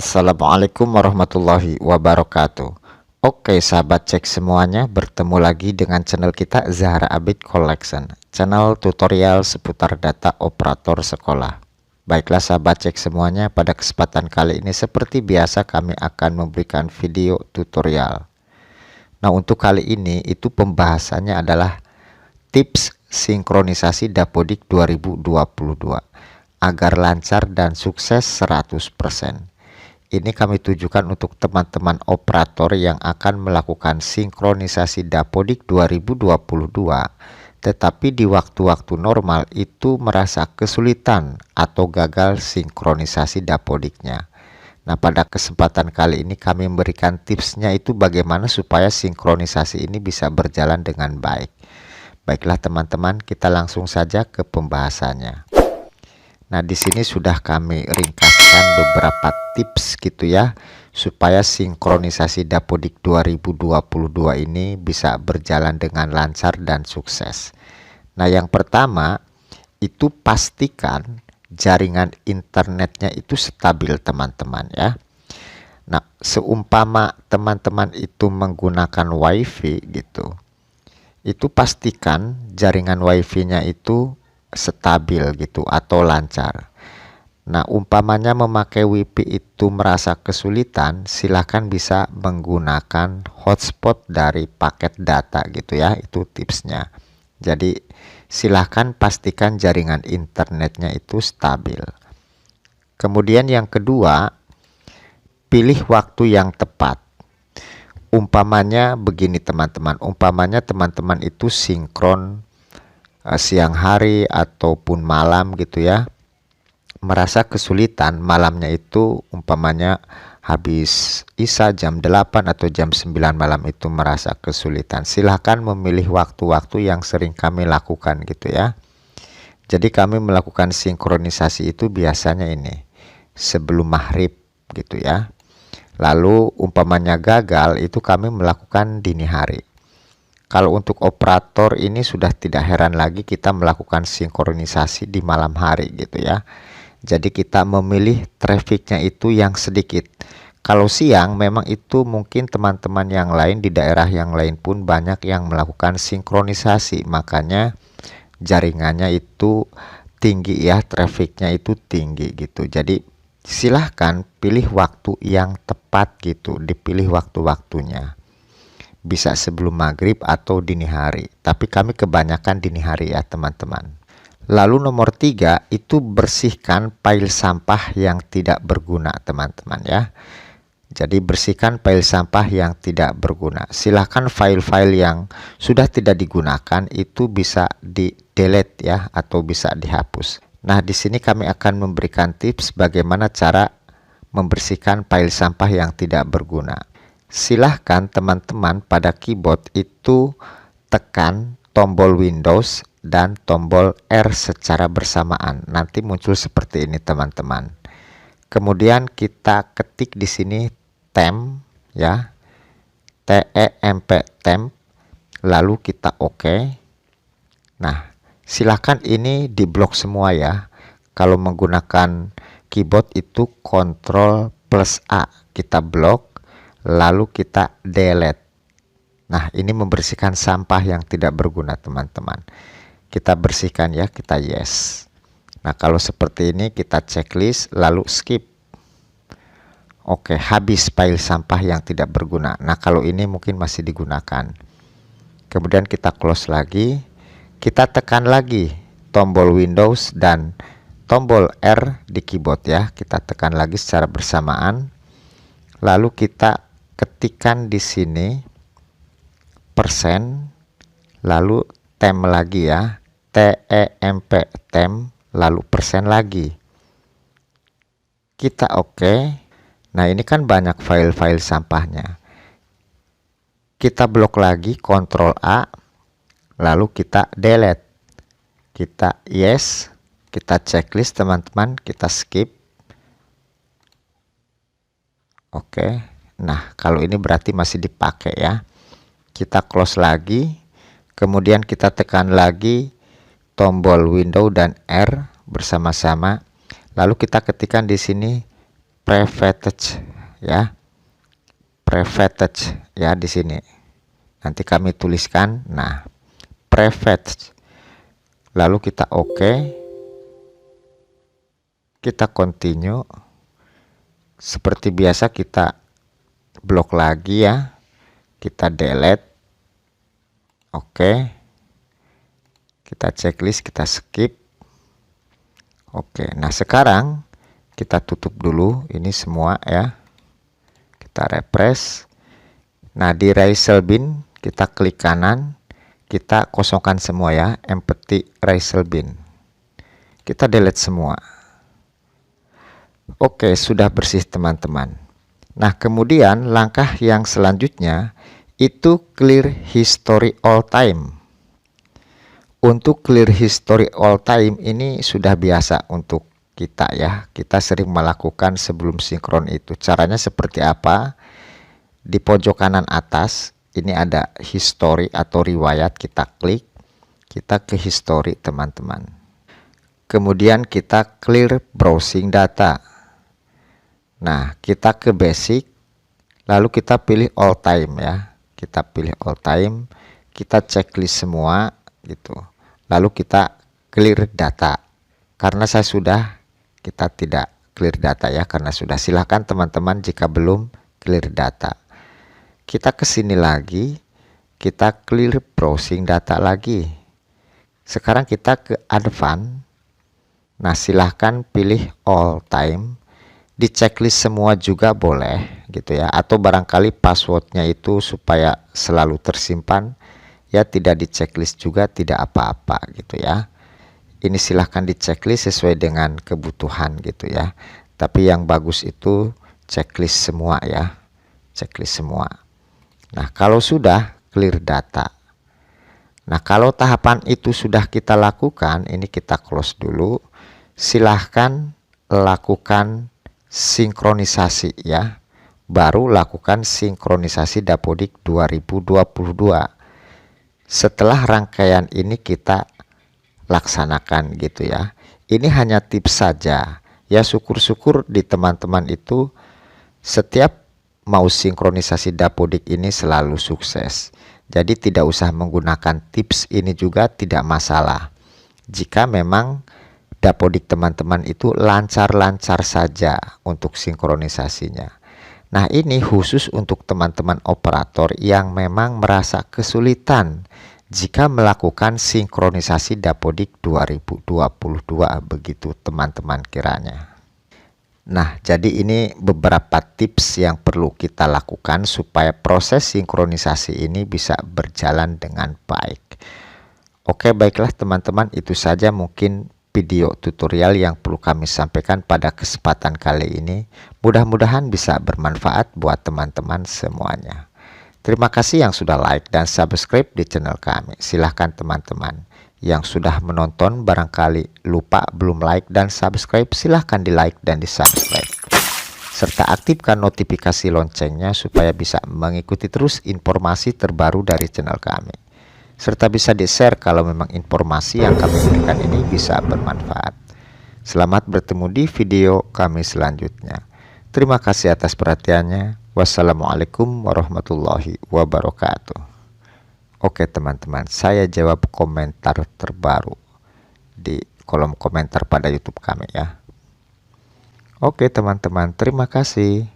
Assalamualaikum warahmatullahi wabarakatuh. Oke sahabat cek semuanya, bertemu lagi dengan channel kita Zahra Abid Collection, channel tutorial seputar data operator sekolah. Baiklah sahabat cek semuanya, pada kesempatan kali ini seperti biasa kami akan memberikan video tutorial. Nah, untuk kali ini itu pembahasannya adalah tips sinkronisasi Dapodik 2022 agar lancar dan sukses 100%. Ini kami tujukan untuk teman-teman operator yang akan melakukan sinkronisasi Dapodik 2022, tetapi di waktu-waktu normal itu merasa kesulitan atau gagal sinkronisasi Dapodiknya. Nah, pada kesempatan kali ini kami memberikan tipsnya itu bagaimana supaya sinkronisasi ini bisa berjalan dengan baik. Baiklah teman-teman, kita langsung saja ke pembahasannya. Nah, di sini sudah kami ringkaskan beberapa tips gitu ya, supaya sinkronisasi Dapodik 2022 ini bisa berjalan dengan lancar dan sukses. Nah, yang pertama itu pastikan jaringan internetnya itu stabil teman-teman ya. Nah, seumpama teman-teman itu menggunakan WiFi gitu, itu pastikan jaringan WiFi-nya itu stabil gitu atau lancar. Nah, umpamanya memakai WiFi itu merasa kesulitan, silahkan bisa menggunakan hotspot dari paket data gitu ya, itu tipsnya. Jadi silahkan pastikan jaringan internetnya itu stabil. Kemudian yang kedua, pilih waktu yang tepat. Umpamanya begini teman-teman, umpamanya teman-teman itu sinkron siang hari ataupun malam gitu ya, merasa kesulitan malamnya itu umpamanya habis isya jam 8 atau jam 9 malam itu merasa kesulitan, silahkan memilih waktu-waktu yang sering kami lakukan gitu ya. Jadi kami melakukan sinkronisasi itu biasanya ini sebelum maghrib gitu ya. Lalu umpamanya gagal itu kami melakukan dini hari. Kalau untuk operator ini sudah tidak heran lagi kita melakukan sinkronisasi di malam hari gitu ya. Jadi kita memilih trafficnya itu yang sedikit. Kalau siang memang itu mungkin teman-teman yang lain di daerah yang lain pun banyak yang melakukan sinkronisasi. Makanya jaringannya itu tinggi ya, trafficnya itu tinggi gitu. Jadi silahkan pilih waktu yang tepat gitu, dipilih waktu-waktunya. Bisa sebelum maghrib atau dini hari, tapi kami kebanyakan dini hari ya teman-teman. Lalu nomor 3 itu bersihkan file sampah yang tidak berguna teman-teman ya. Jadi bersihkan file sampah yang tidak berguna. Silahkan file-file yang sudah tidak digunakan itu bisa di delete ya, atau bisa dihapus. Nah, di sini kami akan memberikan tips bagaimana cara membersihkan file sampah yang tidak berguna. Silahkan teman-teman pada keyboard itu tekan tombol Windows dan tombol R secara bersamaan. Nanti muncul seperti ini teman-teman. Kemudian kita ketik di sini temp ya, temp temp, lalu kita OK. Nah, silahkan ini diblok semua ya. Kalau menggunakan keyboard itu Ctrl plus A, kita blok. Lalu kita delete. Nah, ini membersihkan sampah yang tidak berguna teman-teman. Kita bersihkan ya, kita yes. Nah, kalau seperti ini kita checklist lalu skip. Oke, habis file sampah yang tidak berguna. Nah, kalau ini mungkin masih digunakan. Kemudian kita close lagi. Kita tekan lagi tombol Windows dan tombol R di keyboard ya. Kita tekan lagi secara bersamaan. Lalu kita ketikkan di sini persen, lalu temp lagi ya, temp temp, lalu persen lagi. Kita OK. Nah, ini kan banyak file-file sampahnya. Kita blok lagi, Ctrl A, lalu kita delete. Kita yes, kita checklist teman-teman, kita skip. Oke. Nah, kalau ini berarti masih dipakai ya. Kita close lagi. Kemudian kita tekan lagi tombol Windows dan R bersama-sama. Lalu kita ketikkan di sini private ya, private ya di sini. Nanti kami tuliskan, nah private. Lalu kita oke, kita continue. Seperti biasa kita blok lagi ya, kita delete. Oke, kita checklist, kita skip. Oke, nah sekarang kita tutup dulu ini semua ya, kita refresh. Nah di Raisel bin kita klik kanan, kita kosongkan semua ya, empty Raisel bin, kita delete semua. Oke, sudah bersih teman-teman. Nah kemudian langkah yang selanjutnya itu clear history all time. Untuk clear history all time ini sudah biasa untuk kita ya, kita sering melakukan sebelum sinkron itu. Caranya seperti apa? Di pojok kanan atas ini ada history atau riwayat, kita klik, kita ke history teman-teman. Kemudian kita clear browsing data. Nah kita ke basic, lalu kita pilih all time ya, kita pilih all time, kita checklist semua gitu, lalu kita clear data. Karena saya sudah, kita tidak clear data ya, karena sudah. Silahkan teman-teman jika belum clear data. Kita ke sini lagi, kita clear browsing data lagi. Sekarang kita ke advance. Nah silahkan pilih all time, di checklist semua juga boleh gitu ya, atau barangkali passwordnya itu supaya selalu tersimpan ya, tidak di checklist juga tidak apa-apa gitu ya. Ini silahkan di checklist sesuai dengan kebutuhan gitu ya, tapi yang bagus itu checklist semua ya, checklist semua. Nah kalau sudah clear data, nah kalau tahapan itu sudah kita lakukan, ini kita close dulu. Silahkan lakukan sinkronisasi ya, baru lakukan sinkronisasi Dapodik 2022. Setelah rangkaian ini kita laksanakan gitu ya. Ini hanya tips saja ya, syukur-syukur di teman-teman itu setiap mau sinkronisasi Dapodik ini selalu sukses. Jadi tidak usah menggunakan tips ini juga tidak masalah, jika memang Dapodik teman-teman itu lancar-lancar saja untuk sinkronisasinya. Nah ini khusus untuk teman-teman operator yang memang merasa kesulitan jika melakukan sinkronisasi Dapodik 2022 begitu teman-teman kiranya. Nah jadi ini beberapa tips yang perlu kita lakukan supaya proses sinkronisasi ini bisa berjalan dengan baik. Oke baiklah teman-teman, itu saja mungkin video tutorial yang perlu kami sampaikan pada kesempatan kali ini. Mudah-mudahan bisa bermanfaat buat teman-teman semuanya. Terima kasih yang sudah like dan subscribe di channel kami. Silahkan teman-teman yang sudah menonton barangkali lupa belum like dan subscribe, silahkan di like dan di subscribe, serta aktifkan notifikasi loncengnya supaya bisa mengikuti terus informasi terbaru dari channel kami. Serta bisa di-share kalau memang informasi yang kami berikan ini bisa bermanfaat. Selamat bertemu di video kami selanjutnya. Terima kasih atas perhatiannya. Wassalamualaikum warahmatullahi wabarakatuh. Oke teman-teman, saya jawab komentar terbaru di kolom komentar pada YouTube kami ya. Oke teman-teman, terima kasih.